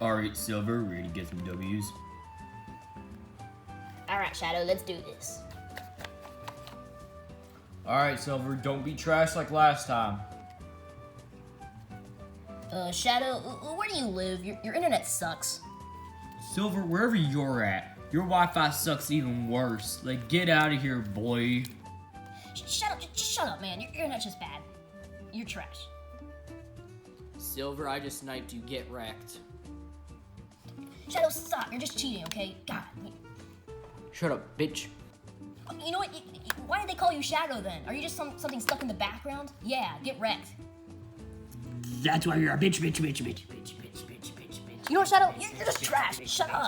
Alright, Silver, ready to get some W's? Alright, Shadow, let's do this. Alright, Silver, don't be trash like last time. Shadow, where do you live? Your internet sucks. Silver, wherever you're at, your Wi-Fi sucks even worse. Like, get out of here, boy. Shadow, just shut up, man. Your internet's just bad. You're trash. Silver, I just sniped you. Get wrecked. Shadow, stop. You're just cheating, okay? God. Shut up, bitch. You know what? Why did they call you Shadow then? Are you just something stuck in the background? Yeah, get wrecked. That's why you're a bitch. You know what, Shadow? You're just trash. Shut up.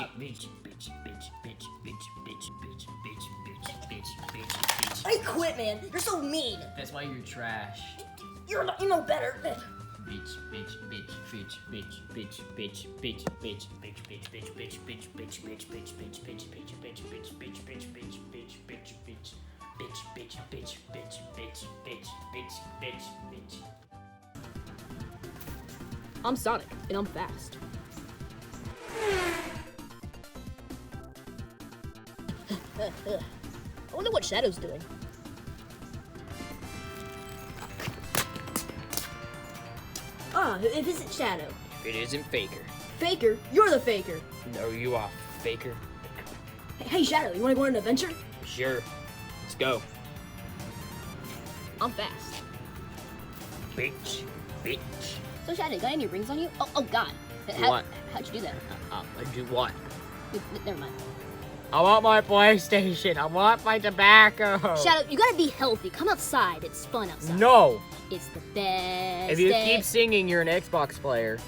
I quit, man. You're so mean. That's why you're trash. You know better. I'm Sonic, and I'm fast. I wonder what Shadow's doing. Ah, if it's Shadow. It isn't Faker. Faker? You're the Faker. No, you are Faker. Hey, Shadow, you wanna go on an adventure? Sure. Let's go. I'm fast. Bitch. So, Shadow, you got any rings on you? Oh God. What? How'd you do that? I do what? Never mind. I want my PlayStation. I want my tobacco. Shadow, you gotta be healthy. Come outside. It's fun outside. No. It's the best If you day. keep singing, you're an Xbox player.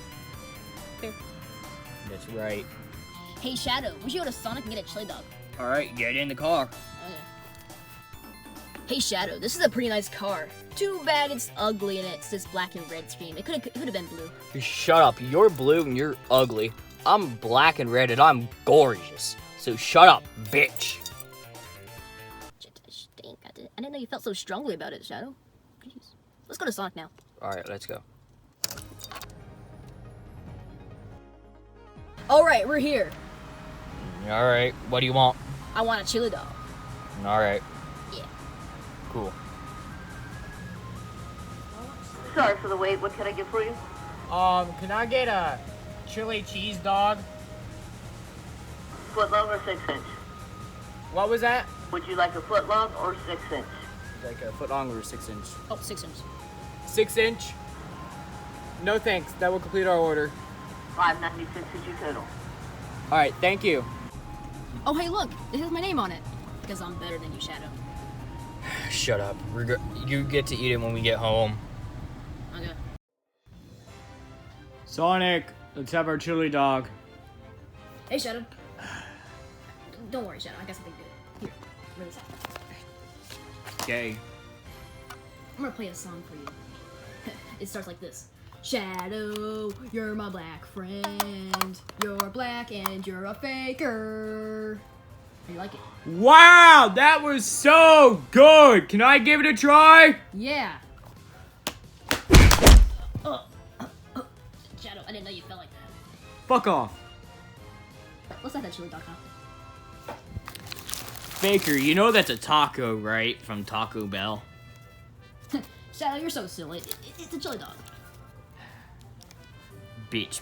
Fair. That's right. Hey, Shadow, we should go to Sonic and get a chili dog. Alright, get in the car. Hey, Shadow, this is a pretty nice car. Too bad it's ugly and it's this black and red screen. It could have been blue. Shut up. You're blue and you're ugly. I'm black and red and I'm gorgeous. So shut up, bitch. Stink. I didn't know you felt so strongly about it, Shadow. Jeez. Let's go to Sonic now. Alright, let's go. Alright, we're here. Alright, what do you want? I want a chili dog. Alright. Yeah. Cool. Sorry for the wait. What can I get for you? Can I get a chili cheese dog? Foot long or 6 inch? What was that? Would you like a foot long or 6 inch? Like a foot long or 6 inch? Oh, 6 inch. 6 inch? No thanks, that will complete our order. $5.96 is your total. Alright, thank you. Oh, hey, look. It has my name on it. Because I'm better than you, Shadow. Shut up. You get to eat it when we get home. Okay. Sonic, let's have our chili dog. Hey, Shadow. Don't worry, Shadow. I got something good. Here. Where is that? Okay. I'm gonna play a song for you. It starts like this. Shadow, you're my black friend. You're black and you're a faker. How do you like it? Wow, that was so good. Can I give it a try? Yeah. Shadow, I didn't know you felt like that. Fuck off. Let's have that chili dog now. Faker, you know that's a taco, right? From Taco Bell. Shadow, you're so silly. It's a chili dog. Bitch.